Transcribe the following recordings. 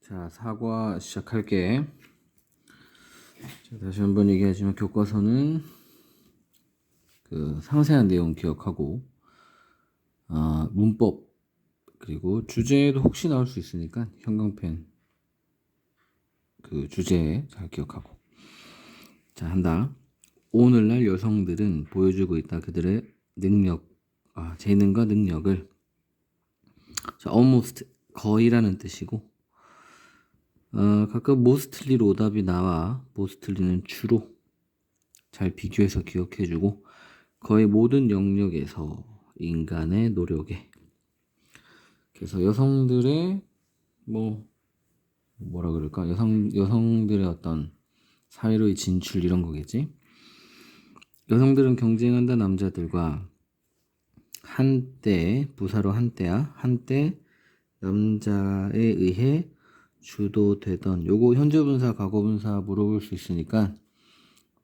자, 사과 시작할게. 자, 다시 한번 얘기하지만 교과서는 그 상세한 내용 기억하고 문법 그리고 주제도 혹시 나올 수 있으니까 형광펜 그 주제 잘 기억하고. 자, 한다. 오늘날 여성들은 보여주고 있다 그들의 능력, 재능과 능력을. 자, almost 거의라는 뜻이고 가끔 mostly로 오답이 나와. mostly는 주로. 잘 비교해서 기억해주고 거의 모든 영역에서 인간의 노력에. 그래서 여성들의 뭐라 그럴까, 여성들의 어떤 사회로의 진출 이런 거겠지. 여성들은 경쟁한다 남자들과. 한때 부사로 한때 남자에 의해 주도되던. 요거 현재분사 과거분사 물어볼 수 있으니까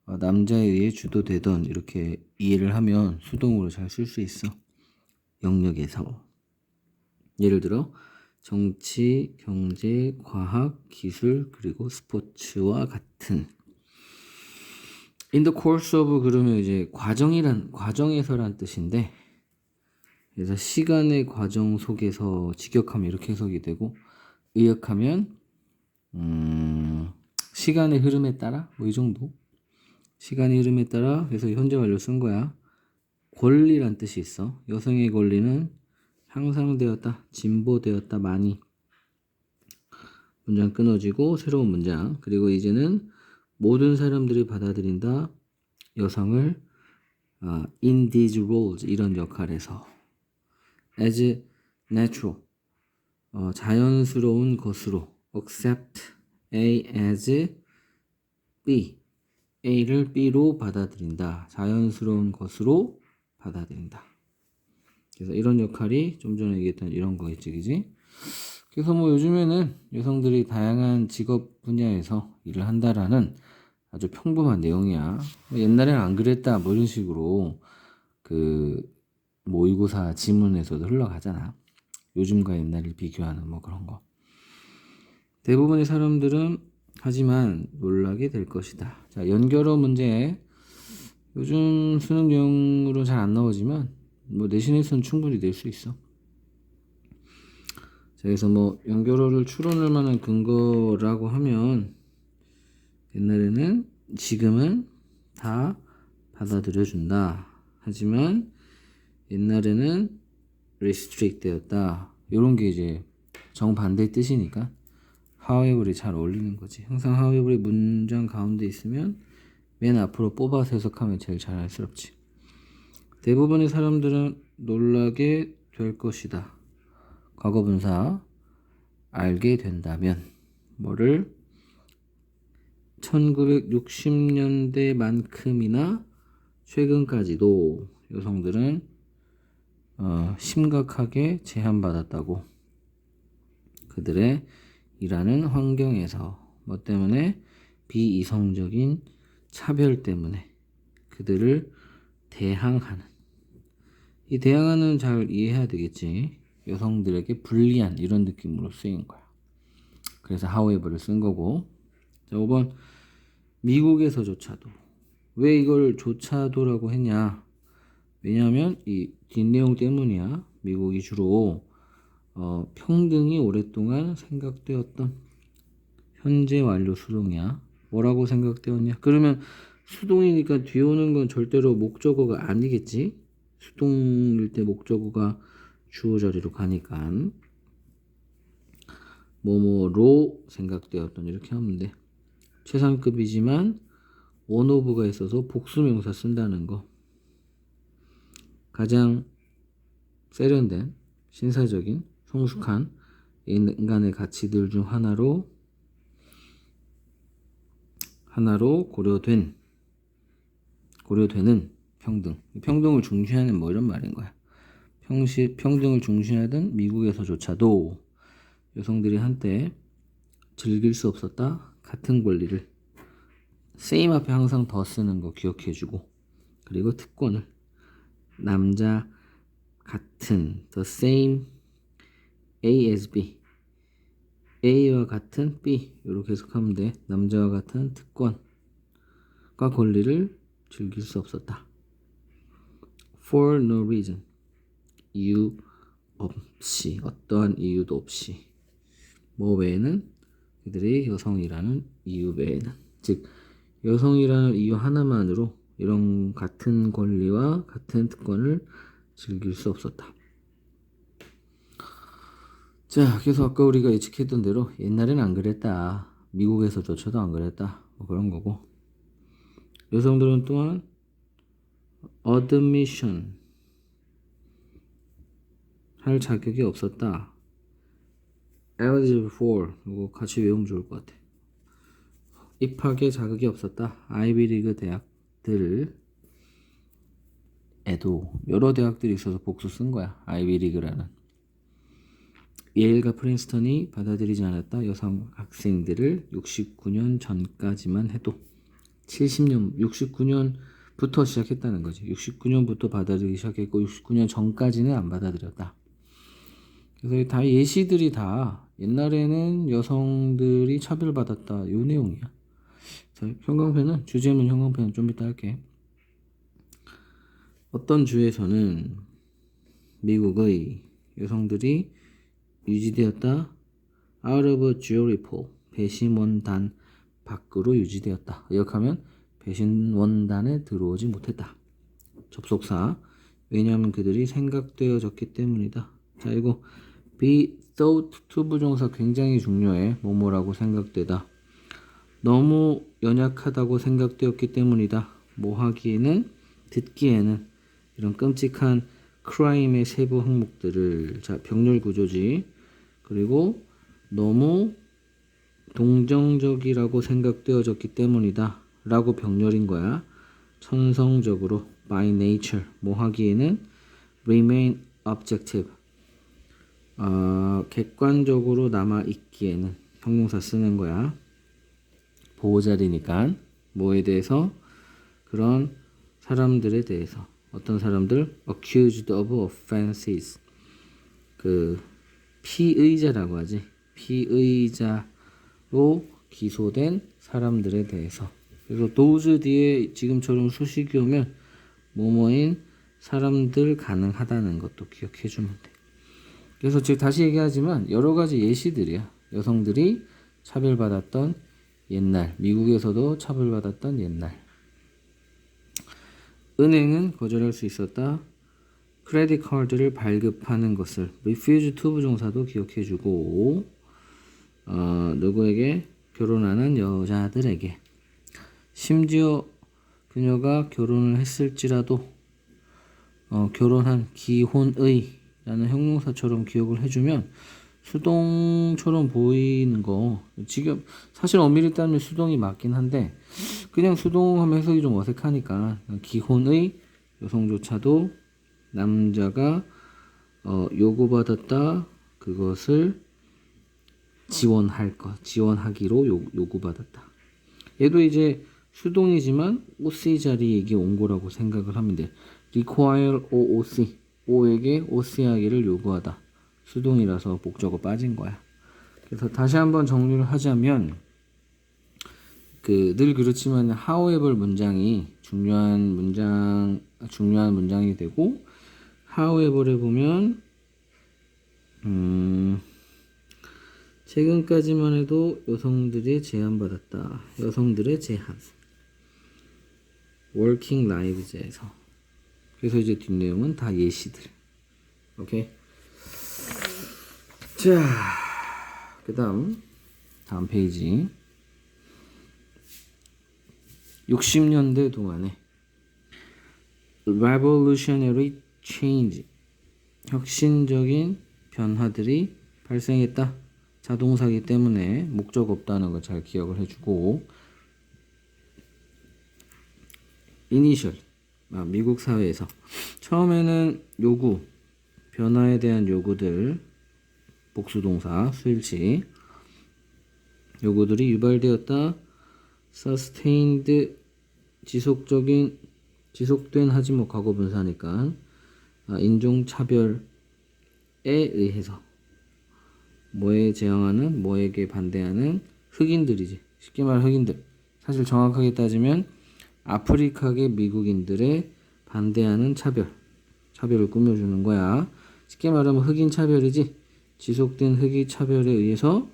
남자에 의해 주도되던 이렇게 이해를 하면 수동으로 잘 쓸 수 있어. 영역에서. 예를 들어 정치, 경제, 과학, 기술, 그리고 스포츠와 같은. In the course of 그러면 이제 과정에서란 뜻인데, 그래서 시간의 과정 속에서 직역하면 이렇게 해석이 되고, 의역하면 시간의 흐름에 따라 이 정도. 시간의 흐름에 따라. 그래서 현재 완료 쓴 거야. 권리란 뜻이 있어. 여성의 권리는 향상되었다, 진보되었다, 많이. 문장 끊어지고 새로운 문장. 그리고 이제는 모든 사람들이 받아들인다 여성을 in these roles, 이런 역할에서. as natural, 자연스러운 것으로. accept A as B, A를 B로 받아들인다. 자연스러운 것으로 받아들인다. 그래서 이런 역할이 좀 전에 얘기했던 이런 거겠지, 그지? 그래서 요즘에는 여성들이 다양한 직업 분야에서 일을 한다라는 아주 평범한 내용이야. 옛날에는 안 그랬다 이런 식으로 그 모의고사 지문에서도 흘러가잖아. 요즘과 옛날을 비교하는 그런 거. 대부분의 사람들은 하지만 놀라게 될 것이다. 자, 연결어 문제. 요즘 수능 내용으로 잘 안 나오지만 내신에서는 충분히 낼 수 있어. 자, 그래서 연결어를 추론할 만한 근거라고 하면 옛날에는, 지금은 다 받아들여준다. 하지만 옛날에는 restrict 되었다. 이런 게 이제 정반대의 뜻이니까 however이 잘 어울리는 거지. 항상 however이 문장 가운데 있으면 맨 앞으로 뽑아서 해석하면 제일 자연스럽지. 대부분의 사람들은 놀라게 될 것이다. 과거분사. 알게 된다면. 뭐를? 1960년대만큼이나 최근까지도 여성들은 심각하게 제한받았다고. 그들의 일하는 환경에서. 뭐 때문에? 비이성적인 차별 때문에 그들을 대항하는. 이 대항하는 잘 이해해야 되겠지. 여성들에게 불리한 이런 느낌으로 쓰인 거야. 그래서 however를 쓴 거고. 자, 5번. 미국에서조차도. 왜 이걸 조차도라고 했냐? 왜냐하면 이 뒷내용 때문이야. 미국이 주로 평등이 오랫동안 생각되었던. 현재 완료 수동이야. 뭐라고 생각되었냐? 그러면 수동이니까 뒤에 오는 건 절대로 목적어가 아니겠지? 수동일 때 목적어가 주어 자리로 가니까 뭐뭐로 생각되었던, 이렇게 하면 돼. 최상급이지만 원오브가 있어서 복수명사 쓴다는 거. 가장 세련된, 신사적인, 성숙한 인간의 가치들 중 하나로 고려되는 평등. 평등을 중시하는 이런 말인 거야. 평등을 중시하던 미국에서조차도 여성들이 한때 즐길 수 없었다. 같은 권리를. same 앞에 항상 더 쓰는 거 기억해주고. 그리고 특권을. 남자 같은, the same A as B. A와 같은 B 이렇게 해석하면 돼. 남자와 같은 특권과 권리를 즐길 수 없었다. For no reason. 이유 없이, 어떠한 이유도 없이. 뭐 외에는? 그들이 여성이라는 이유 외에는. 즉 여성이라는 이유 하나만으로 이런 같은 권리와 같은 특권을 즐길 수 없었다. 자, 그래서 아까 우리가 예측했던 대로 옛날엔 안 그랬다. 미국에서조차도 안 그랬다. 뭐 그런 거고. 여성들은 또한 admission 할 자격이 없었다. eligible for 이거 같이 외우면 좋을 것 같아. 입학의 자격이 없었다. 아이비리그 대학들에도 여러 대학들이 있어서 복수 쓴 거야. 아이비리그라는. 예일과 프린스턴이 받아들이지 않았다. 여성 학생들을 69년 전까지만 해도 69년부터 시작했다는 거지. 69년부터 받아들이기 시작했고 69년 전까지는 안 받아들였다. 그래서 다 예시들이 다 옛날에는 여성들이 차별받았다. 요 내용이야. 자, 형광펜은 주제문 형광펜은 좀 이따 할게. 어떤 주에서는 미국의 여성들이 유지되었다. Out of a jury pool. 배심원단 밖으로 유지되었다. 의역하면 배심원단에 들어오지 못했다. 접속사. 왜냐하면 그들이 생각되어졌기 때문이다. 자, 이거 be thought to 부정사 굉장히 중요해. 뭐뭐라고 생각되다. 너무 연약하다고 생각되었기 때문이다. 뭐 하기에는, 듣기에는 이런 끔찍한 크라임의 세부 항목들을. 자, 병렬 구조지. 그리고 너무 동정적이라고 생각되어졌기 때문이다 라고 병렬인 거야. 천성적으로 by nature 뭐 하기에는 remain objective 객관적으로 남아있기에는 형용사 쓰는 거야. 보호자리니까 뭐에 대해서? 그런 사람들에 대해서. 어떤 사람들? accused of offenses 그 피의자라고 하지. 피의자로 기소된 사람들에 대해서. 그래서 those 뒤에 지금처럼 수식이 오면 뭐뭐인 사람들 가능하다는 것도 기억해 주면 돼. 그래서 즉 다시 얘기하지만 여러 가지 예시들이야. 여성들이 차별받았던 옛날, 미국에서도 차별받았던 옛날. 은행은 거절할 수 있었다. 크레딧 카드를 발급하는 것을 refuse to 부정사도 기억해주고 누구에게? 결혼하는 여자들에게. 심지어 그녀가 결혼을 했을지라도 결혼한 기혼의 라는 형용사처럼 기억을 해주면 수동처럼 보이는 거. 지금 사실 엄밀히 따지면 수동이 맞긴 한데 그냥 수동하면 해석이 좀 어색하니까 기혼의 여성조차도 남자가 요구받았다. 그것을 지원하기로 요구받았다. 얘도 이제 수동이지만 OC 자리에게 온 거라고 생각을 하면 돼. require OOC. O에게 OC하기를 요구하다. 수동이라서 목적어 빠진 거야. 그래서 다시 한번 정리를 하자면 늘 그렇지만 however 문장이 중요한 문장이 되고 however에 보면 최근까지만 해도 여성들이 제한받았다. 여성들의 제한. working lives에서. 그래서 이제 뒷내용은 다 예시들. 오케이? 자, 다음 페이지. 60년대 동안에 revolutionary change, 혁신적인 변화들이 발생했다. 자동사기 때문에 목적 없다는 거 잘 기억을 해주고, 이니셜, 미국 사회에서 처음에는 요구, 변화에 대한 요구들, 복수동사, 수일치, 요구들이 유발되었다. sustained, 지속된 하지 뭐 과거분사니까 인종차별에 의해서 뭐에 저항하는, 뭐에게 반대하는 흑인들이지. 쉽게 말해 흑인들. 사실 정확하게 따지면 아프리카계 미국인들의 반대하는 차별을 꾸며주는 거야. 쉽게 말하면 흑인 차별이지. 지속된 흑인 차별에 의해서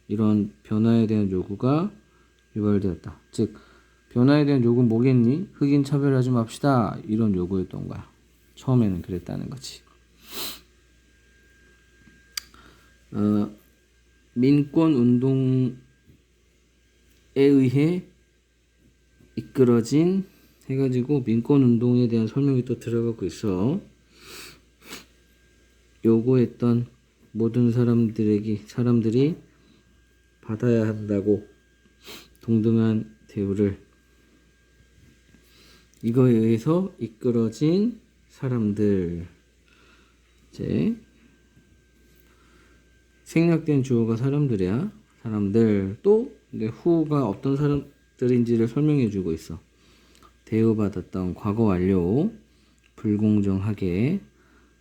이런 변화에 대한 요구가 유발되었다. 즉 변화에 대한 요구는 뭐겠니? 흑인 차별하지 맙시다. 이런 요구였던 거야. 처음에는 그랬다는 거지. 민권 운동에 의해 이끌어진 해가지고 민권 운동에 대한 설명이 또 들어가고 있어. 요구했던 모든 사람들이 받아야 한다고 동등한 대우를 이거에 의해서 이끌어진 사람들. 이제 생략된 주어가 사람들이야. 사람들. 또 근데 who가 어떤 사람들인지를 설명해 주고 있어. 대우받았던 과거 완료. 불공정하게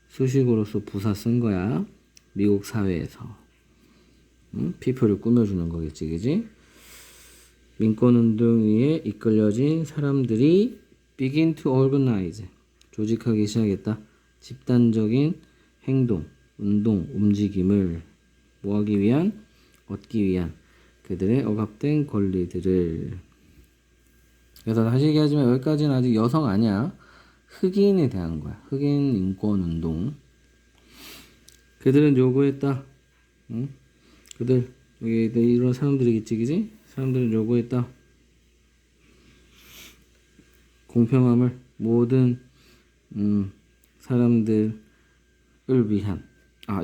수식어로서 부사 쓴 거야. 미국 사회에서. people을 꾸며주는 거겠지, 그지? 민권운동에 이끌려진 사람들이 begin to organize. 조직하기 시작했다. 집단적인 행동, 운동, 움직임을 뭐하기 위한? 얻기 위한 그들의 억압된 권리들을. 그래서 다시 얘기하지만 여기까지는 아직 여성 아니야. 흑인에 대한 거야. 흑인 인권 운동. 그들은 요구했다. 응? 그들 여기 이런 사람들이겠지, 그지? 사람들은 요구했다. 공평함을 모든 사람들을 위한.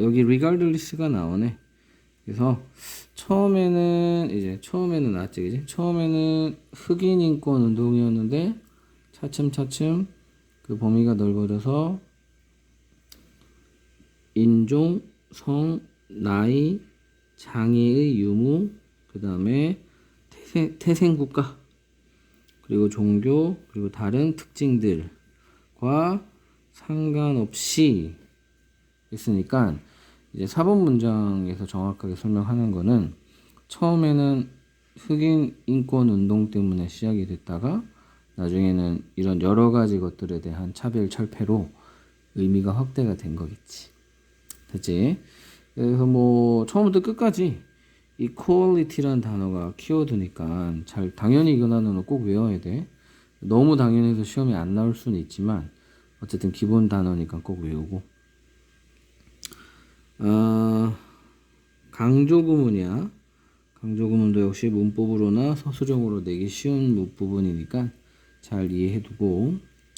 여기 regardless가 나오네. 그래서 처음에는 나왔지, 그지? 처음에는 흑인 인권 운동이었는데 차츰 그 범위가 넓어져서 인종, 성, 나이, 장애의 유무, 그 다음에 태생국가, 그리고 종교, 그리고 다른 특징들과 상관없이 있으니까 이제 사본 문장에서 정확하게 설명하는 거는 처음에는 흑인 인권 운동 때문에 시작이 됐다가 나중에는 이런 여러 가지 것들에 대한 차별 철폐로 의미가 확대가 된 거겠지. 됐지? 그래서 뭐 처음부터 끝까지 equality라는 단어가 키워드니까 당연히 이 단어는 꼭 외워야 돼. 너무 당연해서 시험에 안 나올 수는 있지만 어쨌든 기본 단어니까 꼭 외우고. 강조구문이야. 강조구문도 역시 문법으로나 서술형으로 내기 쉬운 부분이니까 잘 이해해두고,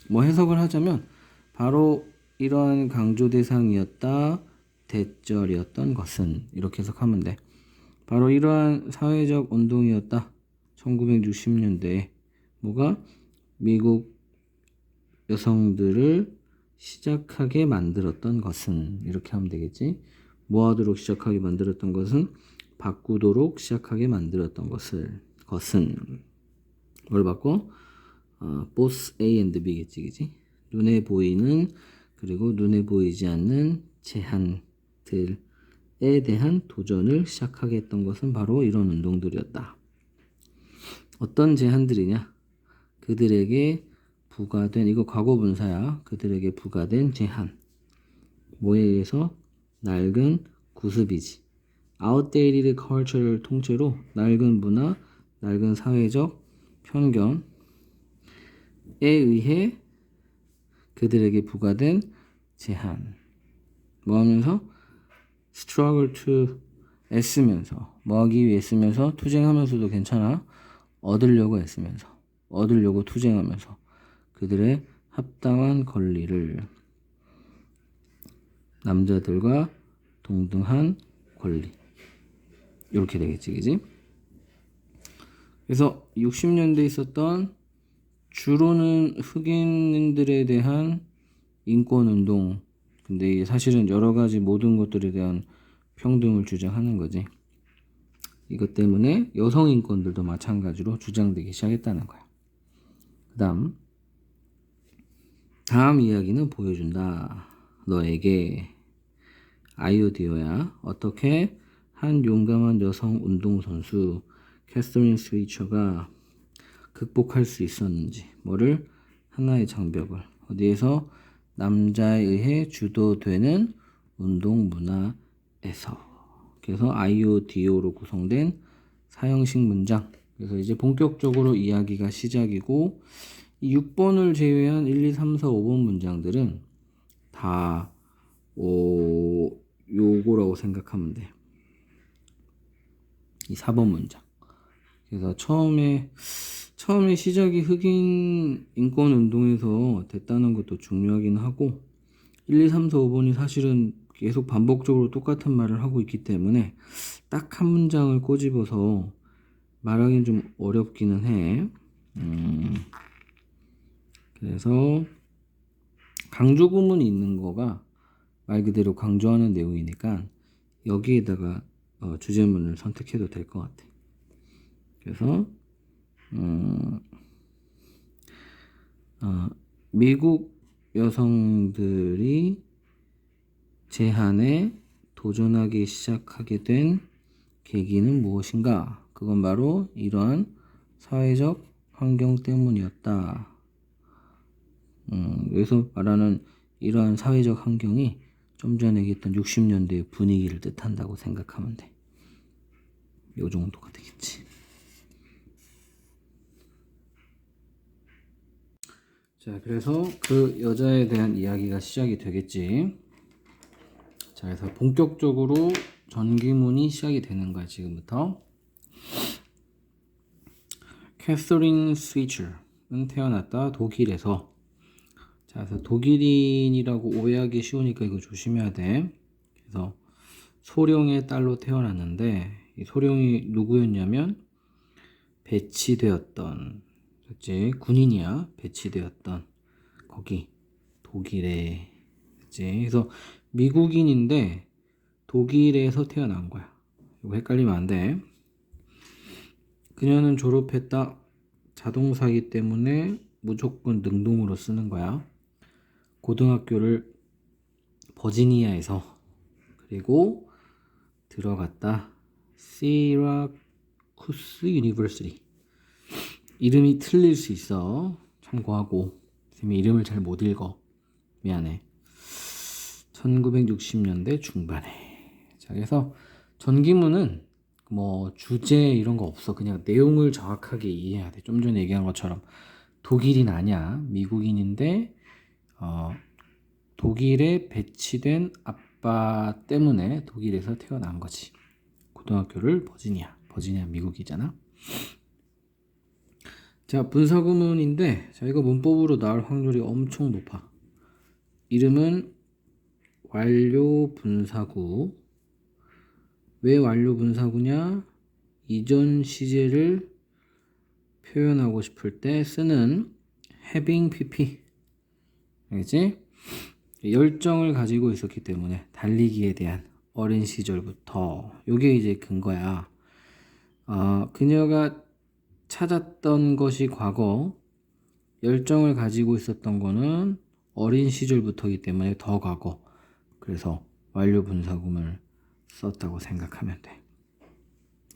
뭐 해석을 하자면 바로 이러한 강조 대상이었다, 대절이었던 것은, 이렇게 해석하면 돼. 바로 이러한 사회적 운동이었다. 1960년대에 뭐가 미국 여성들을 시작하게 만들었던 것은, 이렇게 하면 되겠지. 뭐 하도록 시작하게 만들었던 것은, 바꾸도록 시작하게 만들었던 것은 뭘 바꿔? both A and B겠지, 그지? 눈에 보이는 그리고 눈에 보이지 않는 제한들에 대한 도전을 시작하게 했던 것은 바로 이런 운동들이었다. 어떤 제한들이냐? 그들에게 부과된, 이거 과거분사야. 그들에게 부과된 제한. 뭐에 의해서? 낡은 구습이지. outdated culture를 통째로 낡은 문화, 낡은 사회적 편견에 의해 그들에게 부과된 제한. 뭐 하면서? struggle to 애쓰면서, 뭐 하기 위해 애쓰면서, 투쟁하면서도 괜찮아. 얻으려고 애쓰면서, 얻으려고 투쟁하면서 그들의 합당한 권리를, 남자들과 동등한 권리, 이렇게 되겠지, 그지? 그래서 60년대에 있었던 주로는 흑인들에 대한 인권운동, 근데 사실은 여러 가지 모든 것들에 대한 평등을 주장하는 거지. 이것 때문에 여성 인권들도 마찬가지로 주장되기 시작했다는 거야. 다음 이야기는 보여준다. 너에게 아이오디오야. 어떻게 한 용감한 여성 운동선수 캐서린 스위처가 극복할 수 있었는지, 뭐를? 하나의 장벽을. 어디에서? 남자에 의해 주도되는 운동 문화에서. 그래서 IODO로 구성된 사형식 문장. 그래서 이제 본격적으로 이야기가 시작이고, 이 6번을 제외한 1, 2, 3, 4, 5번 문장들은 다 요거라고 생각하면 돼. 이 4번 문장. 그래서 처음에 시작이 흑인 인권 운동에서 됐다는 것도 중요하긴 하고, 1, 2, 3, 4, 5번이 사실은 계속 반복적으로 똑같은 말을 하고 있기 때문에 딱 한 문장을 꼬집어서 말하기는 좀 어렵기는 해. 그래서 강조 구문이 있는 거가 말 그대로 강조하는 내용이니까 여기에다가 주제문을 선택해도 될 것 같아. 그래서 미국 여성들이 제한에 도전하기 시작하게 된 계기는 무엇인가? 그건 바로 이러한 사회적 환경 때문이었다. 여기서 말하는 이러한 사회적 환경이 좀 전에 얘기했던 60년대의 분위기를 뜻한다고 생각하면 돼. 요 정도가 되겠지. 자, 그래서 그 여자에 대한 이야기가 시작이 되겠지. 자, 그래서 본격적으로 전기문이 시작이 되는 거야, 지금부터. 캐서린 스위처는 태어났다, 독일에서. 자, 그래서 독일인이라고 오해하기 쉬우니까 이거 조심해야 돼. 그래서 소령의 딸로 태어났는데, 이 소령이 누구였냐면, 배치되었던, 그치? 군인이야. 배치되었던, 거기, 독일에, 그치? 그래서 미국인인데, 독일에서 태어난 거야. 이거 헷갈리면 안 돼. 그녀는 졸업했다. 자동사이기 때문에 무조건 능동으로 쓰는 거야. 고등학교를 버지니아에서, 그리고 들어갔다. 시라쿠스 유니버시티. 이름이 틀릴 수 있어. 참고하고. 쌤이 이름을 잘 못 읽어. 미안해. 1960년대 중반에. 자, 그래서 전기문은 뭐 주제 이런 거 없어. 그냥 내용을 정확하게 이해해야 돼. 좀 전에 얘기한 것처럼 독일인 아니야. 미국인인데 독일에 배치된 아빠 때문에 독일에서 태어난 거지. 고등학교를 버지니아 미국이잖아. 자, 분사구문인데, 자, 이거 문법으로 나올 확률이 엄청 높아. 이름은 완료 분사구. 왜 완료 분사구냐? 이전 시제를 표현하고 싶을 때 쓰는 having pp. 알겠지? 열정을 가지고 있었기 때문에 달리기에 대한 어린 시절부터 요게 이제 근거야. 그녀가 찾았던 것이 과거, 열정을 가지고 있었던 거는 어린 시절부터이기 때문에 더 과거. 그래서 완료 분사구문을 썼다고 생각하면 돼.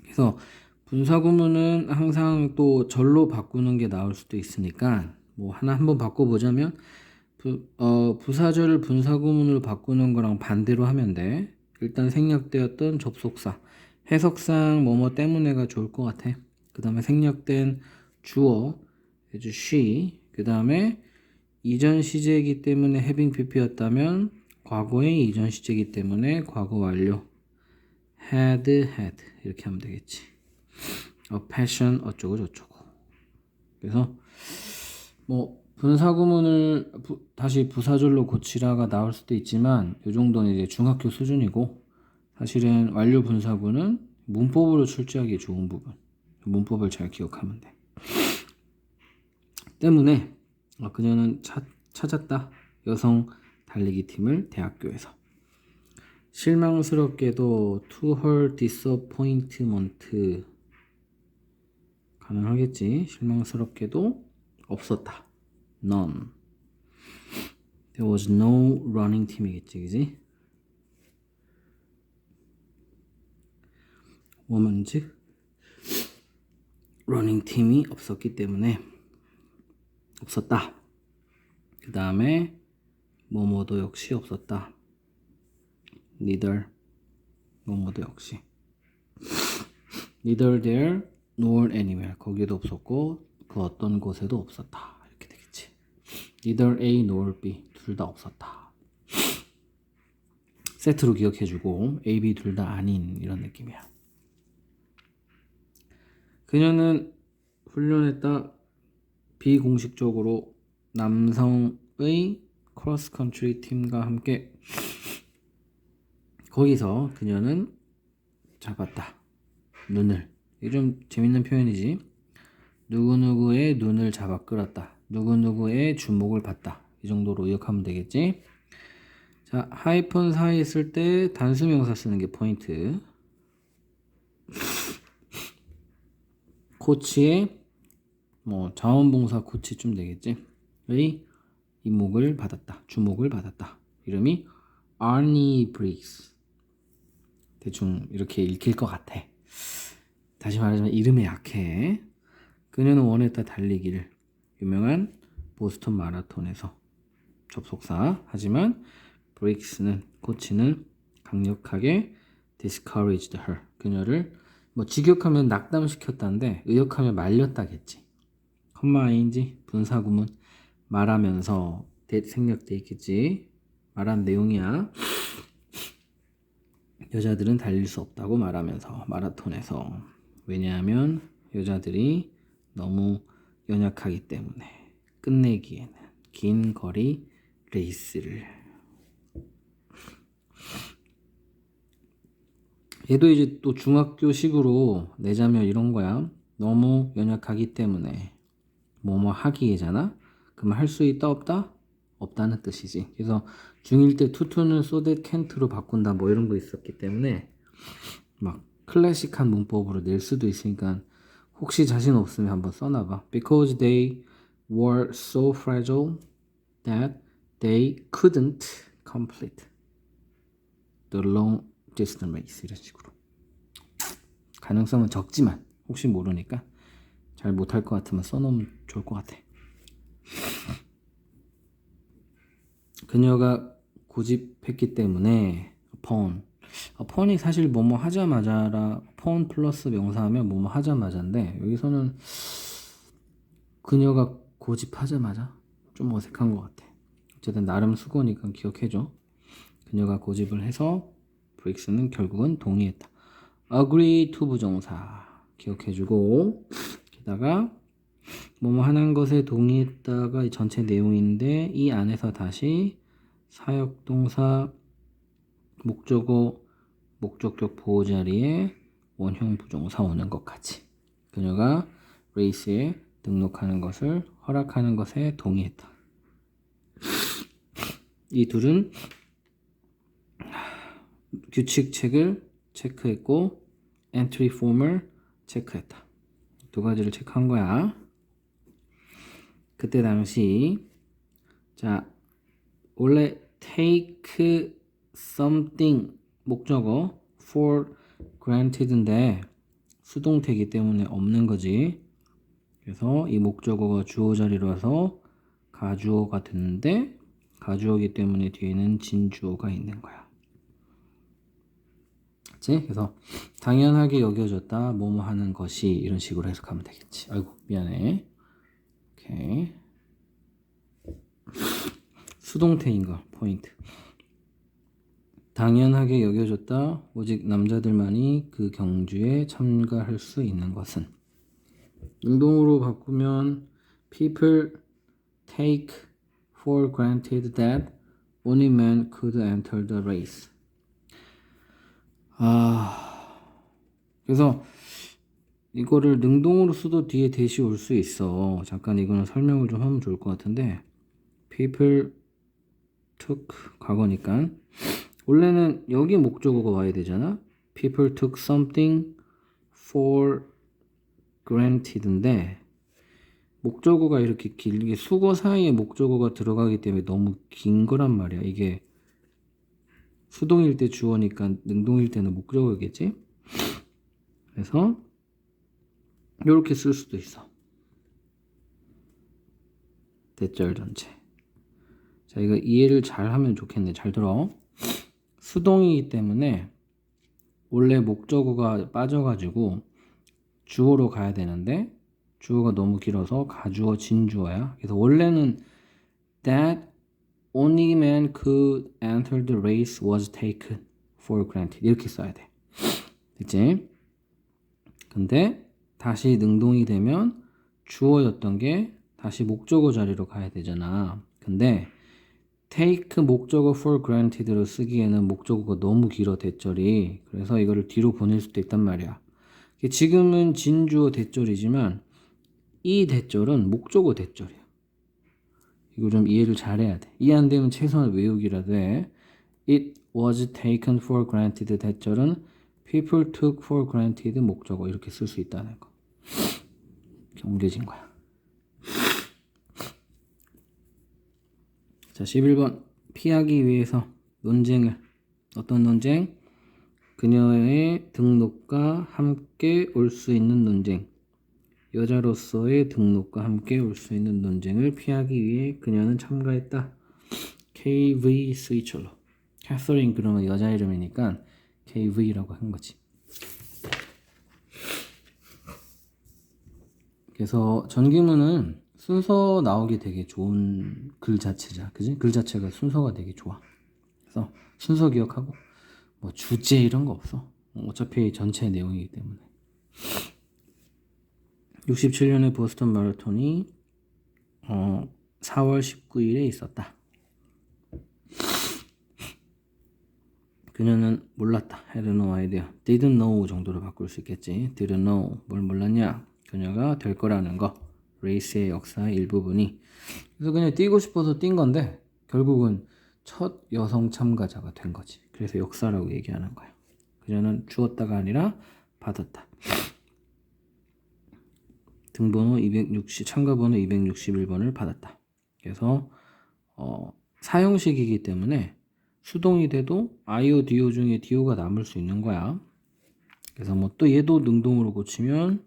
그래서 분사구문은 항상 또 절로 바꾸는 게 나올 수도 있으니까 뭐 하나 한번 바꿔보자면 부사절을 분사구문으로 바꾸는 거랑 반대로 하면 돼. 일단 생략되었던 접속사, 해석상 뭐뭐 때문에가 좋을 것 같아. 그 다음에 생략된 주어, she. 그 다음에 이전 시제이기 때문에 having pp였다면 과거의 이전 시제이기 때문에 과거 완료 had 이렇게 하면 되겠지. a passion 어쩌고 저쩌고. 그래서 뭐 분사구문을 다시 부사절로 고치라가 나올 수도 있지만 이 정도는 이제 중학교 수준이고, 사실은 완료 분사구는 문법으로 출제하기 좋은 부분. 문법을 잘 기억하면 돼. 때문에 그녀는 찾았다. 여성 달리기 팀을 대학교에서. 실망스럽게도 to her disappointment 가능하겠지. 실망스럽게도 없었다. None. There was no running team이겠지, 그지? women's 러닝 팀이 없었기 때문에 없었다. 그 다음에 뭐뭐도 역시 없었다. neither 뭐뭐도 역시 neither there nor anywhere 거기에도 없었고 그 어떤 곳에도 없었다. 이렇게 되겠지. neither A nor B 둘 다 없었다. 세트로 기억해주고 A, B 둘 다 아닌 이런 느낌이야. 그녀는 훈련했다. 비공식적으로 남성의 크로스컨트리 팀과 함께 거기서 그녀는 잡았다. 눈을. 이게 좀 재밌는 표현이지. 누구누구의 눈을 잡아 끌었다. 누구누구의 주목을 받다. 이 정도로 의역하면 되겠지. 자, 하이픈 사이에 쓸 때 단수명사 쓰는 게 포인트. 코치의 뭐 자원봉사 코치쯤 되겠지. 의 이목을 받았다. 주목을 받았다. 이름이 아니 브릭스. 대충 이렇게 읽힐 것 같아. 다시 말하자면 이름에 약해. 그녀는 원했다 달리기를. 유명한 보스턴 마라톤에서 접속사. 하지만 브릭스는 코치는 강력하게 discouraged her. 그녀를 뭐 직역하면 낙담시켰다는데 의역하면 말렸다겠지. 컴마인지 분사구문 말하면서 생략돼 있겠지. 말한 내용이야. 여자들은 달릴 수 없다고 말하면서 마라톤에서. 왜냐하면 여자들이 너무 연약하기 때문에 끝내기에는 긴 거리 레이스를. 얘도 이제 또 중학교식으로 내자면 이런 거야. 너무 연약하기 때문에 뭐뭐 하기에잖아. 그럼 할 수 있다 없다? 없다는 뜻이지. 그래서 중1 때 투투는 so that can't로 바꾼다 뭐 이런 거 있었기 때문에 막 클래식한 문법으로 낼 수도 있으니까 혹시 자신 없으면 한번 써놔봐. Because they were so fragile that they couldn't complete the long distance race. 이런 식으로. 가능성은 적지만 혹시 모르니까 잘 못할 것 같으면 써놓으면 좋을 것 같아. 그녀가 고집했기 때문에 upon이 사실 뭐뭐 하자마자라 upon 플러스 명사하면 뭐뭐 하자마자인데 여기서는 그녀가 고집하자마자 좀 어색한 것 같아. 어쨌든 나름 수고니까 기억해줘. 그녀가 고집을 해서 브릭스는 결국은 동의했다. agree to 부정사 기억해주고 게다가 뭐뭐 하는 것에 동의했다가 전체 내용인데 이 안에서 다시 사역동사 목적어 목적격 보호자리에 원형 부정사 오는 것까지. 그녀가 레이스에 등록하는 것을 허락하는 것에 동의했다. 이 둘은 규칙책을 체크했고 엔트리 폼을 체크했다. 두 가지를 체크한 거야. 그때 당시 자 원래 take something 목적어 for granted인데 수동태이기 때문에 없는 거지. 그래서 이 목적어가 주어 자리로 와서 가주어가 됐는데 가주어이기 때문에 뒤에는 진주어가 있는 거야. 그치? 그래서 당연하게 여겨졌다 뭐뭐 하는 것이 이런 식으로 해석하면 되겠지. 아이고 미안해. 오케이. 수동태인 거 포인트. 당연하게 여겨졌다. 오직 남자들만이 그 경주에 참가할 수 있는 것은. 능동으로 바꾸면 people take for granted that only men could enter the race. 그래서 이거를 능동으로 써도 뒤에 대시 올 수 있어. 잠깐 이거는 설명을 좀 하면 좋을 것 같은데 people took 과거니까 원래는 여기 목적어가 와야 되잖아. People took something for granted인데 목적어가 이렇게 길게 수거 사이에 목적어가 들어가기 때문에 너무 긴 거란 말이야. 이게 수동일 때 주어니까 능동일 때는 목적어겠지. 그래서 이렇게 쓸 수도 있어. 대절 전체. 자, 이거 이해를 잘 하면 좋겠네. 잘 들어. 수동이기 때문에 원래 목적어가 빠져가지고 주어로 가야 되는데 주어가 너무 길어서 가주어 진주어야. 그래서 원래는 that only man could enter the race was taken for granted 이렇게 써야 돼. 됐지? 근데 다시 능동이 되면 주어였던 게 다시 목적어 자리로 가야 되잖아. 근데 take 목적어 for granted로 쓰기에는 목적어가 너무 길어 대절이. 그래서 이거를 뒤로 보낼 수도 있단 말이야. 지금은 진주어 대절이지만 이 대절은 목적어 대절이야. 이거 좀 이해를 잘해야 돼. 이해 안 되면 최소한 외우기라도 해. It was taken for granted 대절은 people took for granted 목적어 이렇게 쓸 수 있다는 거. 이렇게 옮겨진 거야. 자, 11번 피하기 위해서 논쟁을 어떤 논쟁? 그녀의 등록과 함께 올 수 있는 논쟁. 여자로서의 등록과 함께 올 수 있는 논쟁을 피하기 위해 그녀는 참가했다. KV 스위처로. 캐서린 그러면 여자 이름이니까 KV라고 한 거지. 그래서 전기문은 순서 나오기 되게 좋은 글 자체자. 그지? 글 자체가 순서가 되게 좋아. 그래서 순서 기억하고 뭐 주제 이런 거 없어. 어차피 전체 내용이기 때문에. 67년에 보스턴 마라톤이 4월 19일에 있었다. 그녀는 몰랐다. had no idea. didn't know 정도로 바꿀 수 있겠지. didn't know. 뭘 몰랐냐? 그녀가 될 거라는 거. 레이스의 역사의 일부분이. 그래서 그냥 뛰고 싶어서 뛴 건데 결국은 첫 여성 참가자가 된 거지. 그래서 역사라고 얘기하는 거야. 그녀는 주었다가 아니라 받았다. 등번호 260, 참가번호 261번을 받았다. 그래서 사형식이기 때문에 수동이 돼도 아이오 디오 중에 디오가 남을 수 있는 거야. 그래서 뭐 또 얘도 능동으로 고치면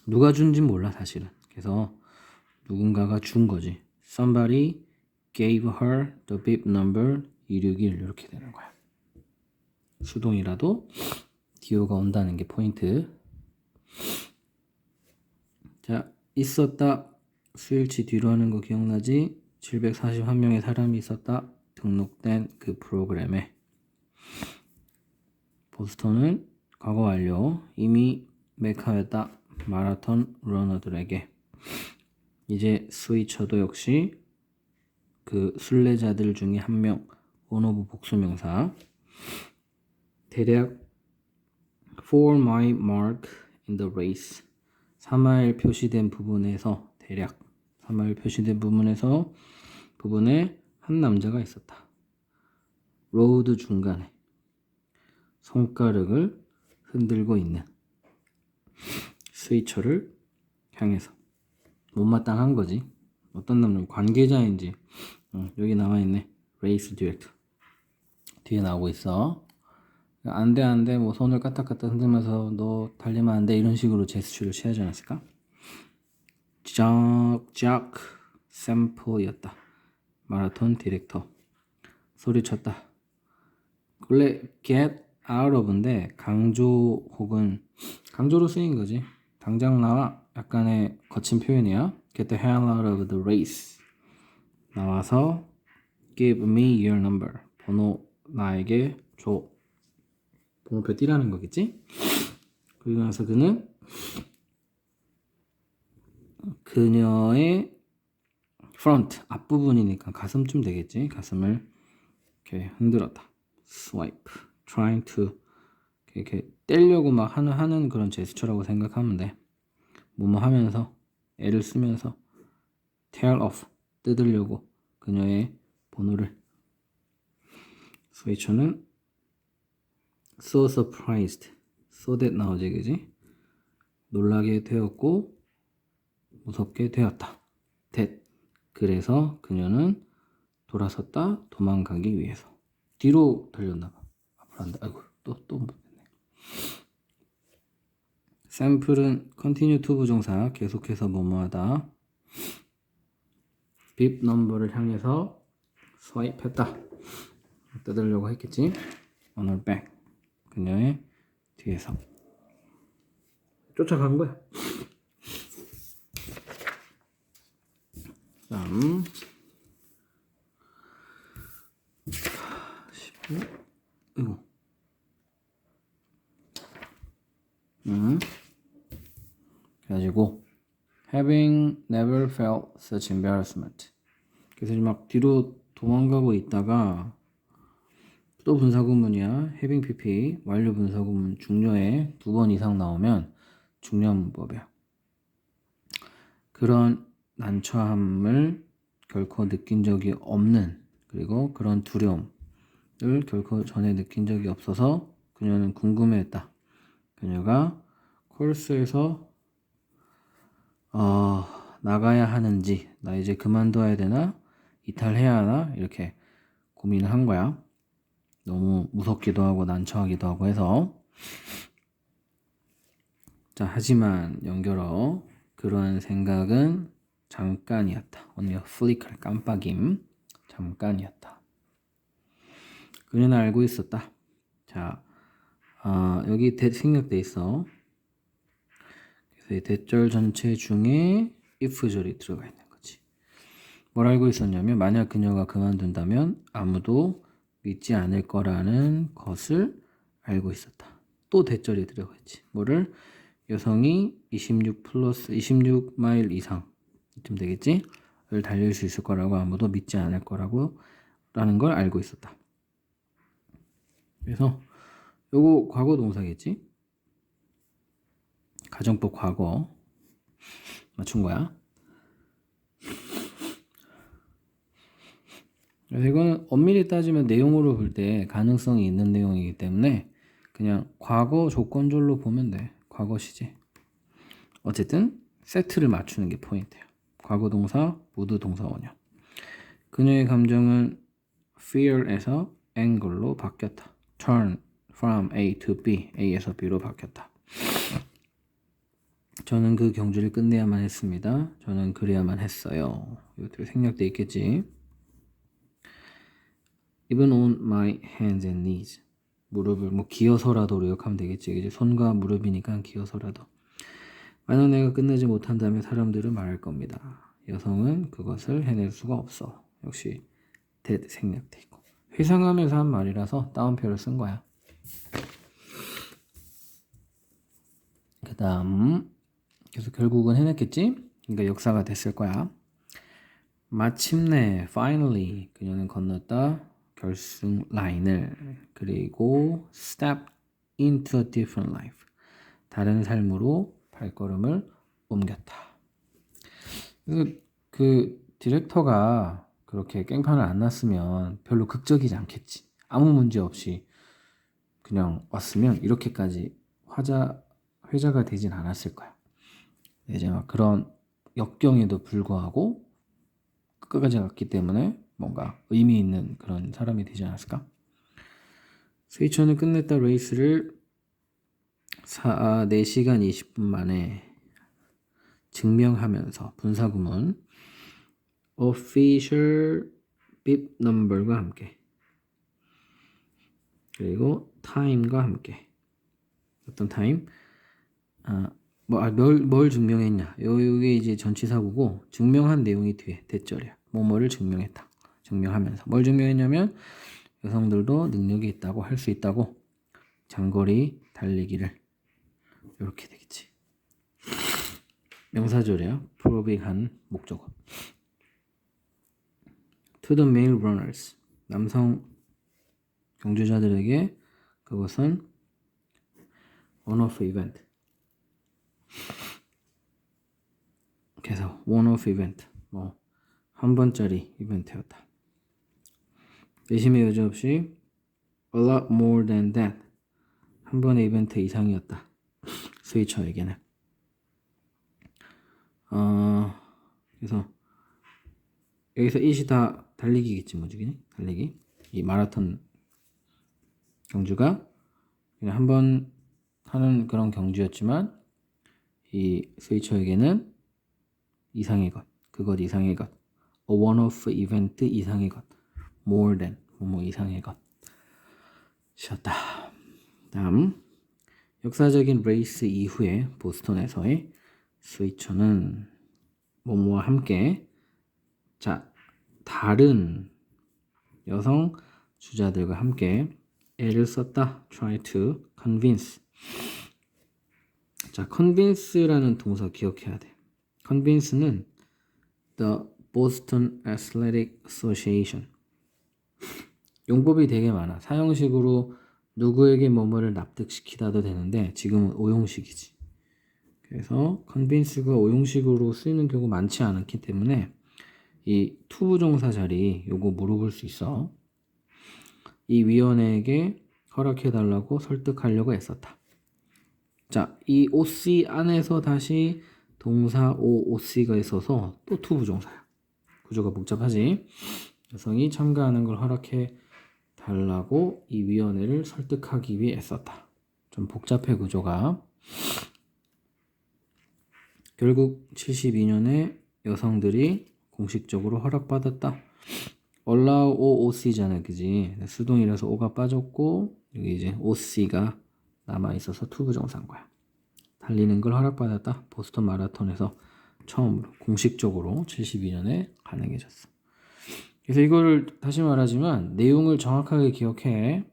누가 준진 몰라 사실은. 그래서 누군가가 준 거지. Somebody gave her the bib number 261 이렇게 되는 거야. 수동이라도 디오가 온다는 게 포인트. 자, 있었다. 수일치 뒤로 하는 거 기억나지? 741명의 사람이 있었다. 등록된 그 프로그램에. 보스턴은 과거 완료. 이미 메카였다. 마라톤 러너들에게. 이제 스위처도 역시 그 순례자들 중에 한 명. 원오브 복수명사. 대략 For my mark in the race. 3마일 표시된 부분에서 대략 3마일 표시된 부분에 한 남자가 있었다. 로드 중간에 손가락을 흔들고 있는 스위처를 향해서 못마땅한 거지. 어떤 남자 관계자인지 여기 나와있네. 레이스 디렉터 뒤에 나오고 있어. 안돼 뭐 손을 까딱까딱 흔들면서 너 달리면 안돼 이런 식으로 제스처를 취하지 않았을까? 짝 샘포였다. 마라톤 디렉터 소리쳤다. 원래 get out of인데 강조 혹은 강조로 쓰인 거지. 당장 나와. 약간의 거친 표현이야. Get the hell out of the race. 나와서 give me your number. 번호 나에게 줘. 번호표 띄라는 거겠지? 그리고 나서 그는 그녀의 front 앞부분이니까 가슴쯤 되겠지? 가슴을 이렇게 흔들었다. swipe, trying to 이렇게 떼려고 막 하는 그런 제스처라고 생각하면 돼. 뭐뭐 하면서 애를 쓰면서 tear off 뜯으려고 그녀의 번호를. 스위처는 so surprised, so that 나오지 그지? 놀라게 되었고 무섭게 되었다. that 그래서 그녀는 돌아섰다. 도망가기 위해서. 뒤로 달렸나봐. 앞으로 안돼. 아이고 또 못했네. 샘플은 continue to 부정사 계속해서 뭐뭐하다. 빕 넘버를 향해서 스와이프했다. 뜯으려고 했겠지. on her back. 그녀의 뒤에서 쫓아간 거야. 다음 15. 이거. 그래가지고 having never felt such embarrassment. 그래서 막 뒤로 도망가고 있다가 또 분사구문이야. having pp 완료 분사구문 중료에 2번 이상 나오면 중요한 문법이야. 그런 난처함을 결코 느낀 적이 없는, 그리고 그런 두려움을 결코 전에 느낀 적이 없어서 그녀는 궁금해했다. 그녀가 코र्스에서 나가야 하는지, 나 이제 그만둬야 되나, 이탈해야 하나, 이렇게 고민을 한 거야. 너무 무섭기도 하고 난처하기도 하고 해서. 자, 하지만 연결어 그러한 생각은 잠깐이었다. only a flicker, 깜빡임. 잠깐이었다. 그녀는 알고 있었다. 자, 여기 생략돼 있어. 그래서 이 대절 전체 중에 if절이 들어가 있는 거지. 뭘 알고 있었냐면, 만약 그녀가 그만둔다면 아무도 믿지 않을 거라는 것을 알고 있었다. 또 대절이 들어가 있지. 뭐를? 여성이 26마일 이상 좀 되겠지? 를 달릴 수 있을 거라고 아무도 믿지 않을 거라고 라는 걸 알고 있었다. 그래서 요거 과거 동사겠지? 가정법 과거 맞춘 거야. 그래서 이거는 엄밀히 따지면 내용으로 볼 때 가능성이 있는 내용이기 때문에 그냥 과거 조건절로 보면 돼. 과거 시제. 어쨌든 세트를 맞추는 게 포인트예요. 과거 동사, 모두 동사 원형. 그녀의 감정은 fear에서 anger로 바뀌었다. turn from A to B, A에서 B로 바뀌었다. 저는 그 경주를 끝내야만 했습니다. 저는 그래야만 했어요. 이것들이 생략돼 있겠지. Even on my hands and knees. 무릎을 뭐 기어서라도 노력하면 되겠지. 이제 손과 무릎이니까 기어서라도. 만약 내가 끝내지 못한다면 사람들은 말할 겁니다. 여성은 그것을 해낼 수가 없어. 역시 that 생략돼 있고. 회상하면서 한 말이라서 따옴표를 쓴 거야. 그 다음 그래서 결국은 해냈겠지? 그러니까 역사가 됐을 거야. 마침내 finally 그녀는 건넜다. 결승 라인을. 그리고 step into a different life. 다른 삶으로 발걸음을 옮겼다. 그래서 그 디렉터가 그렇게 깽판을 안 났으면 별로 극적이지 않겠지. 아무 문제 없이 그냥 왔으면 이렇게까지 회자가 되진 않았을 거야. 이제 막 그런 역경에도 불구하고 끝까지 갔기 때문에 뭔가 의미 있는 그런 사람이 되지 않았을까? 스위처는 끝냈다. 레이스를 4시간 20분 만에 증명하면서 분사구문 official bib number과 함께, 그리고 time과 함께. 어떤 타임? 뭘 증명했냐? 요게 이제 전치사구고 증명한 내용이 뒤에 대절이야. 뭐뭐를 증명했다. 증명하면서 뭘 증명했냐면 여성들도 능력이 있다고, 할 수 있다고, 장거리 달리기를. 이렇게 되겠지. 명사절이야. 프로빅한 목적어. To the male runners. 남성 경주자들에게 그것은 one-off event. 그래서 one-off event. 뭐 한 번짜리 이벤트였다. 내심의 여지 없이 a lot more than that. 한 번의 이벤트 이상이었다. 스위처에게는. 그래서 여기서 it이 다 달리기겠지, 뭐지? 달리기. 이 마라톤 경주가 그냥 한 번 하는 그런 경주였지만 이 스위처에게는 이상의 것, 그것 이상의 것, a one-off event 이상의 것, more than 뭐 이상의 것 셨다. 다음 역사적인 레이스 이후에 보스턴에서의 스위처는 뭐뭐와 함께 다른 여성 주자들과 함께 애를 썼다. try to convince. convince라는 동사 기억해야 돼. convince는 the Boston Athletic Association. 용법이 되게 많아. 사형식으로 누구에게 뭐뭐를 납득시키다도 되는데 지금은 오용식이지. 그래서 convince가 오용식으로 쓰이는 경우 많지 않기 때문에 이 투부정사 자리 요거 물어볼 수 있어. 이 위원회에게 허락해달라고 설득하려고 애썼다. 이 OC 안에서 다시 동사 OC가 있어서 또 투부정사야. 구조가 복잡하지. 여성이 참가하는 걸 허락해 달라고 이 위원회를 설득하기 위해 애썼다. 좀 복잡해 구조가. 결국 72년에 여성들이 공식적으로 허락받았다. allow OC잖아, 그지? 수동이라서 O가 빠졌고 여기 이제 OC가 남아있어서 투부정사인 거야. 달리는 걸 허락받았다. 보스턴 마라톤에서 처음으로 공식적으로 72년에 가능해졌어. 그래서 이걸 다시 말하지만 내용을 정확하게 기억해.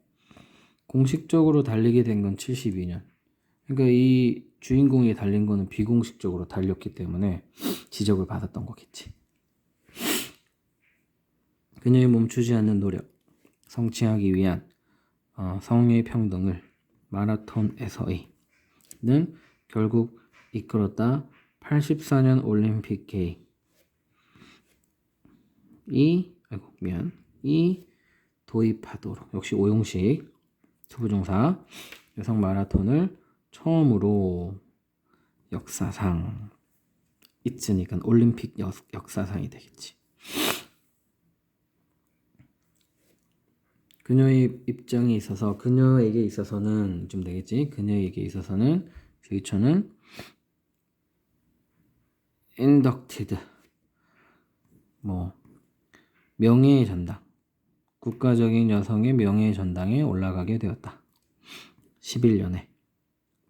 공식적으로 달리게 된 건 72년. 그러니까 이 주인공이 달린 거는 비공식적으로 달렸기 때문에 지적을 받았던 거겠지. 그녀의 멈추지 않는 노력, 성취하기 위한 성의 평등을 마라톤에서의 는 결국 이끌었다. 84년 올림픽 계획 이 도입하도록 역시 오용식 투부정사 여성 마라톤을 처음으로 역사상 있으니까 올림픽 역사상이 되겠지. 그녀의 입장에 있어서 그녀에게 있어서는 좀 되겠지. 그녀에게 있어서는 스위처는 inducted 명예의 전당 국가적인 여성의 명예의 전당에 올라가게 되었다. 11년에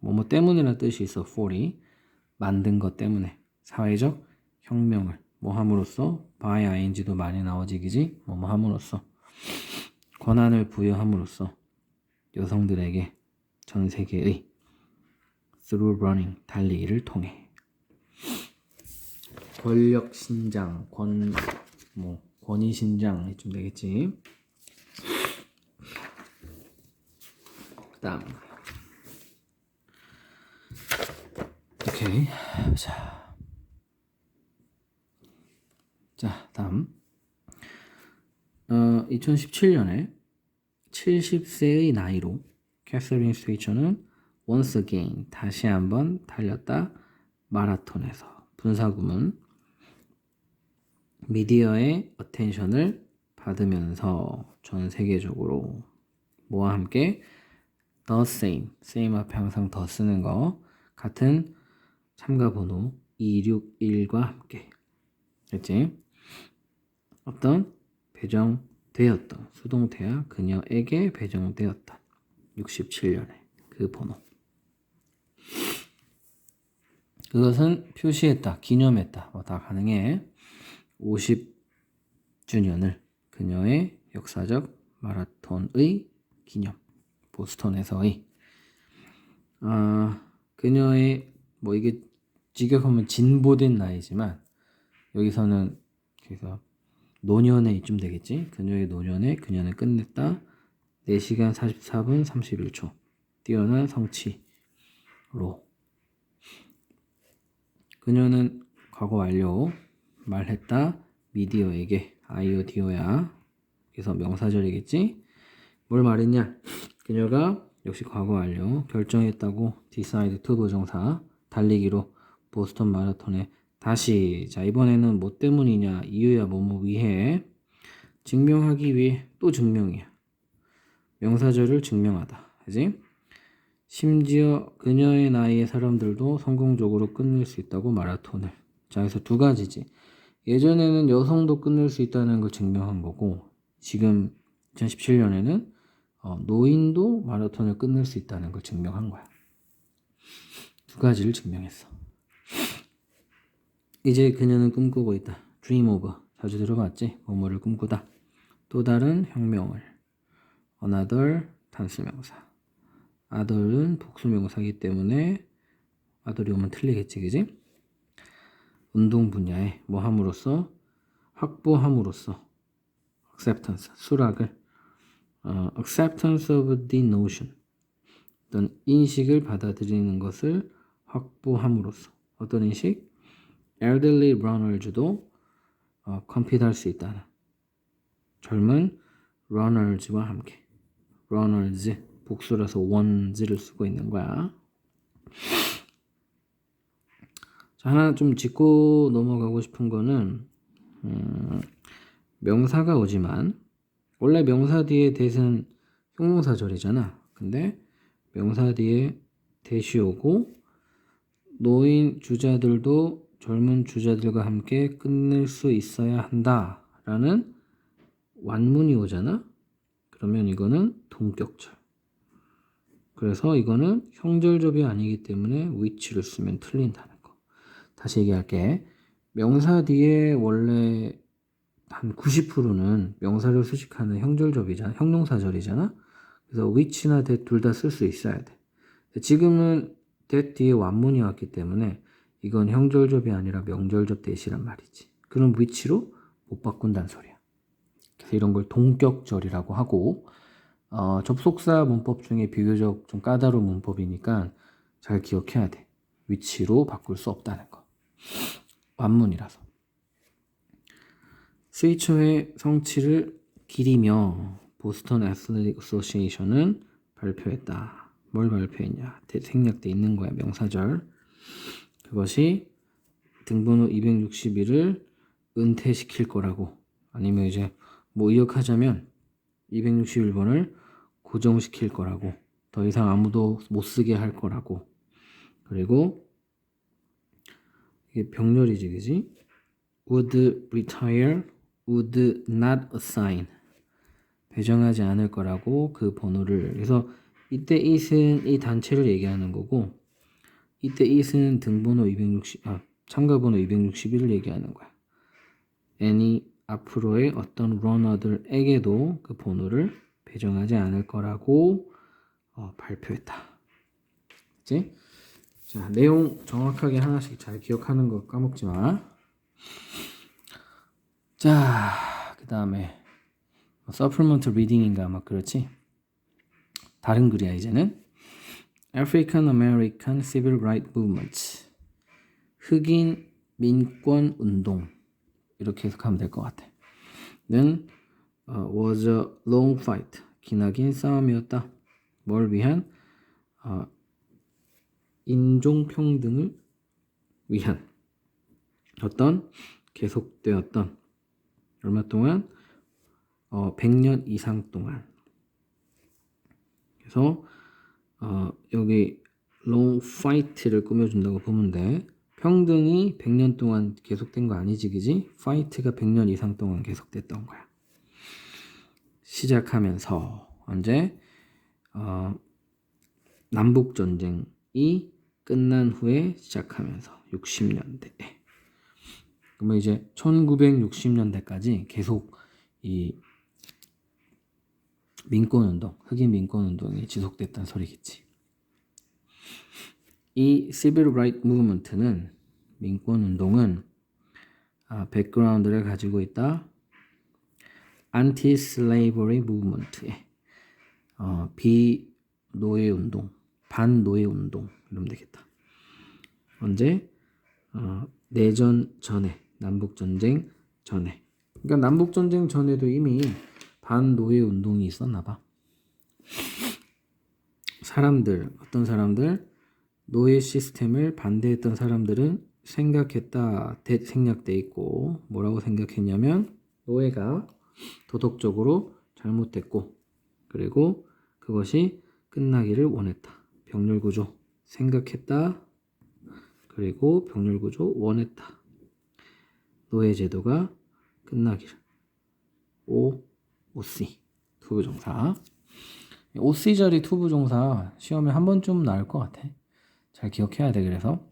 뭐뭐 때문이라는 뜻이 있어. for이 만든 것 때문에 사회적 혁명을 함으로써 by ing도 많이 나오지기지 뭐뭐 함으로써 권한을 부여함으로써 여성들에게 전 세계의 through running 달리기를 통해 권력 신장 권위 신장 좀 되겠지. 그다음 오케이. 자 다음 2017년에 70세의 나이로 캐서린 스위처는 once again 다시 한번 달렸다. 마라톤에서 분사구문 미디어의 어텐션을 받으면서 전 세계적으로 뭐와 함께 the same 앞에 항상 더 쓰는 거 같은 참가 번호 261과 함께 됐지? 어떤 배정되었던 수동태야 그녀에게 배정되었던 67년에 그 번호 그것은 표시했다 기념했다 다 가능해. 50주년을 그녀의 역사적 마라톤의 기념 보스턴에서의 그녀의 이게 직역하면 진보된 나이지만 여기서는 그래서 노년에 이쯤 되겠지. 그녀의 노년에 그녀는 끝냈다. 4시간 44분 31초 뛰어난 성취로 그녀는 과거 완료 말했다. 미디어에게 아이오디오야. 그래서 명사절이겠지. 뭘 말했냐. 그녀가 역시 과거 완료 결정했다고 decide to 부정사 달리기로 보스턴 마라톤에 다시 이번에는 뭐 때문이냐 이유야 뭐뭐 위해 증명하기 위해 또 증명이야. 명사절을 증명하다. 그지? 심지어 그녀의 나이의 사람들도 성공적으로 끝낼 수 있다고 마라톤을. 자, 그래서 두 가지지. 예전에는 여성도 끝낼 수 있다는 걸 증명한 거고, 지금 2017년에는 노인도 마라톤을 끝낼 수 있다는 걸 증명한 거야. 두 가지를 증명했어. 이제 그녀는 꿈꾸고 있다. Dream of. 자주 들어봤지? 뭐뭐를 꿈꾸다. 또 다른 혁명을. Another 단수명사. other는 복수명사이기 때문에 other이 오면 틀리겠지, 그지? 운동 분야에 뭐 함으로써? 확보함으로써. acceptance, 수락을. acceptance of the notion. 어떤 인식을 받아들이는 것을 확보함으로써. 어떤 인식? elderly runners도 compete 할 수 있다는. 젊은 runners와 함께. runners, 복수라서 ones를 쓰고 있는 거야. 자, 하나 좀 짚고 넘어가고 싶은 거는 명사가 오지만 원래 명사 뒤에 대신 형용사절이잖아. 근데 명사 뒤에 대시 오고 노인 주자들도 젊은 주자들과 함께 끝낼 수 있어야 한다 라는 완문이 오잖아. 그러면 이거는 동격절. 그래서 이거는 형절접이 아니기 때문에 which를 쓰면 틀린다는 거. 다시 얘기할게. 명사 뒤에 원래 한 90%는 명사를 수식하는 형절접이잖아. 형용사절이잖아. 그래서 which나 that 둘 다 쓸 수 있어야 돼. 지금은 that 뒤에 완문이 왔기 때문에 이건 형절접이 아니라 명절접 대시란 말이지. 그럼 which로 못 바꾼다는 소리야. 그래서 이런 걸 동격절이라고 하고 접속사 문법 중에 비교적 좀 까다로운 문법이니까 잘 기억해야 돼. which로 바꿀 수 없다는 거. 완문이라서. 스위처의 성취를 기리며 보스턴 애슬레틱 어소시에이션은 발표했다. 뭘 발표했냐? 생략돼 있는 거야. 명사절. 그것이 등번호 261을 은퇴시킬 거라고. 아니면 이제 뭐 의역하자면 261번을 고정시킬 거라고. 더 이상 아무도 못 쓰게 할 거라고. 그리고 이게 병렬이지, 그지? would retire, would not assign. 배정하지 않을 거라고 그 번호를. 그래서 이때 it은 이 단체를 얘기하는 거고, 이때 it은 등번호 260, 참가번호 261을 얘기하는 거야. n이 앞으로의 어떤 runner들에게도 그 번호를 배정하지 않을 거라고 발표했다. 그치? 자, 내용 정확하게 하나씩 잘 기억하는 거 까먹지 마. 자, 그 다음에 supplemental reading인가 아마 그렇지? 다른 글이야 이제는. African American Civil Rights Movement. 흑인 민권 운동. 이렇게 해석하면 될 것 같아. 는 was a long fight. 기나긴 싸움이었다. 뭘 위한? 인종평등을 위한 어떤 계속되었던 얼마 동안 100년 이상 동안. 그래서 여기 long fight를 꾸며준다고 보면 돼. 평등이 100년 동안 계속된 거 아니지, 그지? fight가 100년 이상 동안 계속됐던 거야. 시작하면서 언제? 남북전쟁이 끝난 후에 시작하면서 60년대. 그러면 이제 1960년대까지 계속 이 민권운동, 흑인 민권운동이 지속됐다는 소리겠지. 이 Civil Rights Movement는 민권운동은 백그라운드를 가지고 있다. Anti-Slavery Movement에 비노예운동, 반노예운동 이러면 되겠다. 언제? 내전 전에, 남북전쟁 전에. 그러니까 남북전쟁 전에도 이미 반노예운동이 있었나 봐. 사람들, 어떤 사람들, 노예 시스템을 반대했던 사람들은 생각했다, 생략돼 있고 뭐라고 생각했냐면 노예가 도덕적으로 잘못됐고 그리고 그것이 끝나기를 원했다. 병렬 구조 생각했다. 그리고 병렬 구조 원했다. 노예 제도가 끝나기를. OC 투부정사. OC 자리 투부정사 시험에 한 번쯤 나올 것 같아. 잘 기억해야 돼. 그래서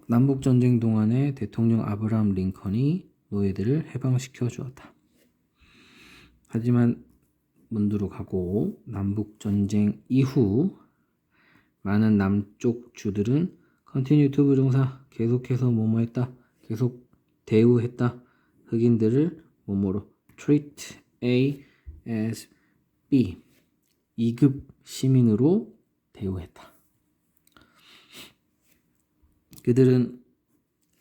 남북전쟁 동안에 대통령 아브라함 링컨이 노예들을 해방시켜 주었다. 하지만 문두로 가고 남북전쟁 이후 많은 남쪽 주들은 continue 투부정사 계속해서 뭐뭐했다. 계속 대우했다. 흑인들을 뭐뭐로 treat A as B 2급 시민으로 대우했다. 그들은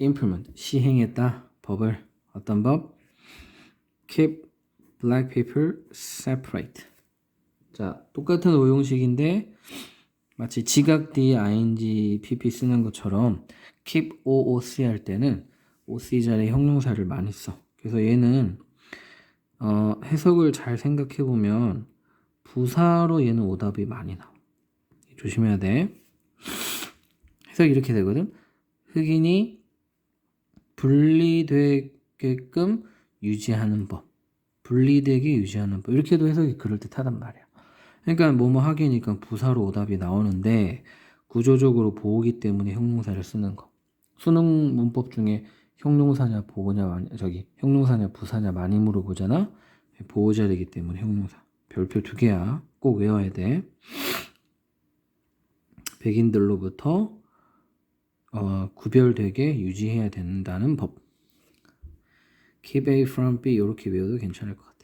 implement 시행했다. 법을 어떤 법? keep black people separate. 자, 똑같은 오형식인데 마치 지각 뒤에 ing, pp 쓰는 것처럼 keep OOC 할 때는 OC 자리에 형용사를 많이 써. 그래서 얘는 해석을 잘 생각해 보면 부사로 얘는 오답이 많이 나와. 조심해야 돼. 해석이 이렇게 되거든. 흑인이 분리되게끔 유지하는 법. 분리되게 유지하는 법. 이렇게도 해석이 그럴듯하단 말이야. 그러니까 뭐뭐 하기니까 부사로 오답이 나오는데 구조적으로 보호기 때문에 형용사를 쓰는 거. 수능 문법 중에 형용사냐 보호냐 형용사냐 부사냐 많이 물어보잖아. 보호자이기 때문에 형용사. 별표 2개야. 꼭 외워야 돼. 백인들로부터 구별되게 유지해야 된다는 법. Keep A from B 이렇게 외워도 괜찮을 것 같아.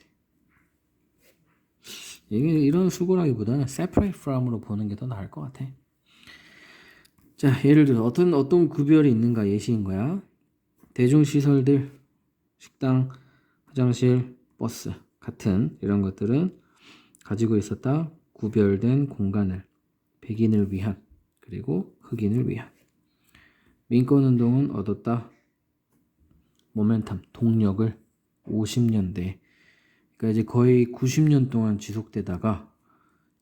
이게 이런 수고라기보다는 separate from으로 보는 게 더 나을 것 같아. 자, 예를 들어 어떤 구별이 있는가 예시인 거야. 대중시설들, 식당, 화장실, 버스 같은 이런 것들은 가지고 있었다. 구별된 공간을 백인을 위한 그리고 흑인을 위한. 민권운동은 얻었다. 모멘텀, 동력을 50년대. 그러니까 이제 거의 90년 동안 지속되다가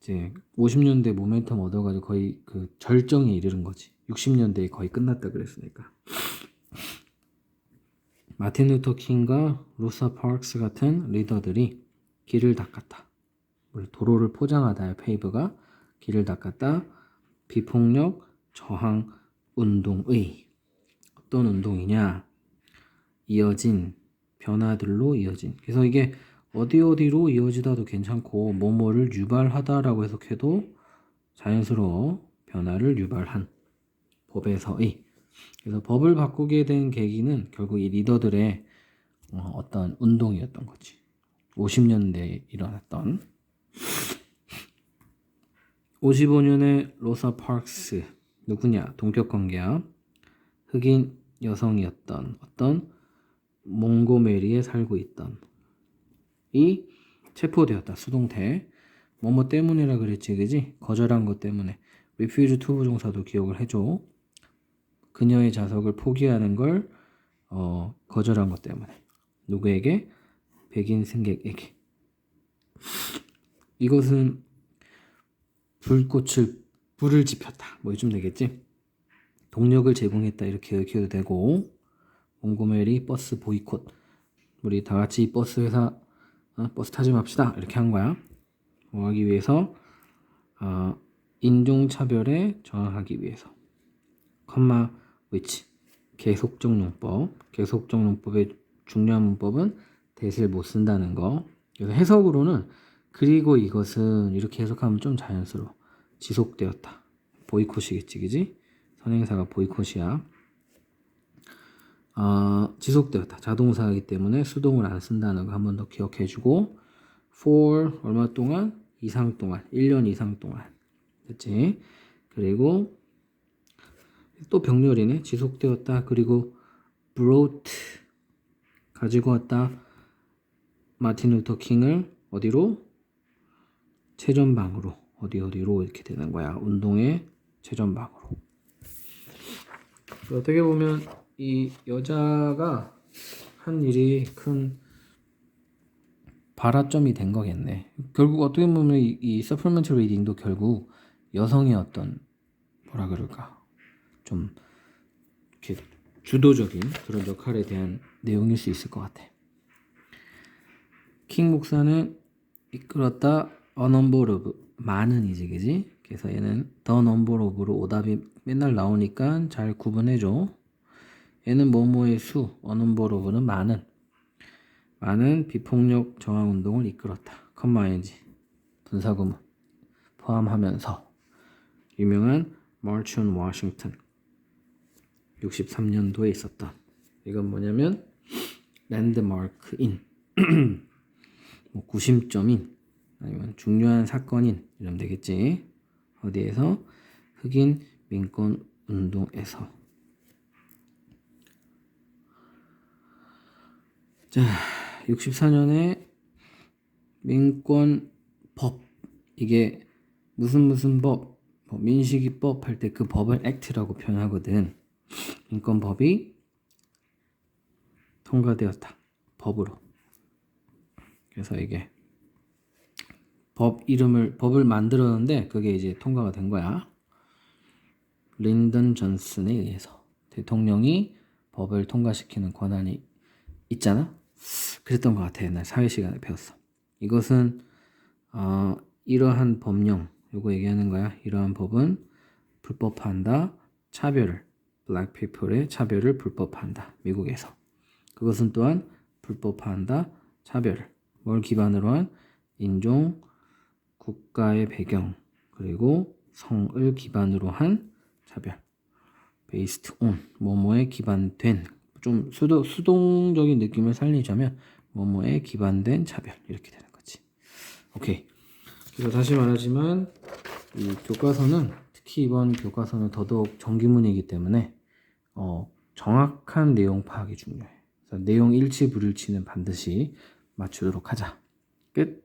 이제 50년대 모멘텀 얻어가지고 거의 그 절정에 이르는 거지. 60년대에 거의 끝났다 그랬으니까. 마틴 루터 킹과 로사 파크스 같은 리더들이 길을 닦았다. 도로를 포장하다의 페이브가 길을 닦았다. 비폭력 저항 운동의 어떤 운동이냐? 이어진 변화들로 이어진. 그래서 이게 어디로 이어지다도 괜찮고 뭐뭐를 유발하다라고 해석해도 자연스러워. 변화를 유발한 법에서의. 그래서 법을 바꾸게 된 계기는 결국 이 리더들의 어떤 운동이었던 거지. 50년대에 일어났던. 55년에 로사 파크스 누구냐? 동격관계야. 흑인 여성이었던 어떤 몽고메리에 살고 있던 이 체포되었다. 수동태. 뭐뭐 때문이라 그랬지, 그지? 거절한 것 때문에. refuse 투부정사도 기억을 해줘. 그녀의 자석을 포기하는 걸 거절한 것 때문에. 누구에게? 백인 승객에게. 이것은 불을 지폈다. 뭐 이쯤 되겠지? 동력을 제공했다. 이렇게 읽혀도 되고. 몽고메리 버스 보이콧. 우리 다 같이 버스 회사 버스 타지 맙시다. 이렇게 한 거야. 하기 위해서 인종차별에 저항하기 위해서. 컴마 which 계속적 용법. 계속적 용법의 중요한 문법은 that을 못 쓴다는 거. 그래서 해석으로는 그리고 이것은 이렇게 해석하면 좀 자연스러워. 지속되었다. 보이콧이겠지, 그지? 선행사가 보이콧이야. 지속되었다. 자동사이기 때문에 수동을 안 쓴다는 거 한 번 더 기억해주고 for 얼마 동안? 이상 동안. 1년 이상 동안. 됐지? 그리고 또 병렬이네. 지속되었다. 그리고 brought 가지고 왔다. 마틴 루터 킹을 어디로? 최전방으로. 어디로 이렇게 되는 거야. 운동의 최전방으로. 어떻게 보면 이 여자가 한 일이 큰 발화점이 된 거겠네. 결국 어떻게 보면 이 서플리멘트 리딩도 결국 여성의 어떤 뭐라 그럴까 좀 이렇게 주도적인 그런 역할에 대한 내용일 수 있을 것 같아. 킹 목사는 이끌었다 a number of 많은이지 그지? 그래서 얘는 the number of로 오답이 맨날 나오니까 잘 구분해줘. 얘는 뭐뭐의 수, a number of는 많은 비폭력 저항 운동을 이끌었다. 컴마인지 분사구문 포함하면서 유명한 마치 온 워싱턴 63년도에 있었던 이건 뭐냐면 랜드마크인 뭐 구심점인 아니면 중요한 사건인 이러면 되겠지. 어디에서? 흑인 민권 운동에서. 자, 64년에 민권법 이게 무슨 법, 뭐 민식이법 할 때 그 법을 액트라고 표현하거든. 민권법이 통과되었다. 법으로. 그래서 이게 법을 만들었는데 그게 이제 통과가 된 거야. 린던 존슨에 의해서 대통령이 법을 통과시키는 권한이 있잖아. 그랬던 것 같아. 옛날 사회 시간에 배웠어. 이것은 이러한 법령 요거 얘기하는 거야. 이러한 법은 불법화한다. 차별을 블랙 피플의 차별을 불법화한다. 미국에서. 그것은 또한 불법화한다. 차별을 뭘 기반으로 한 인종, 국가의 배경 그리고 성을 기반으로 한 차별. based on 뭐뭐에 기반된 좀 수동적인 느낌을 살리자면 뭐뭐에 기반된 차별 이렇게 되는 거지. 오케이. 그래서 다시 말하지만 이 교과서는 특히 이번 교과서는 더더욱 정기문이기 때문에 정확한 내용 파악이 중요해. 그래서 내용 일치 불일치는 반드시 맞추도록 하자. 끝.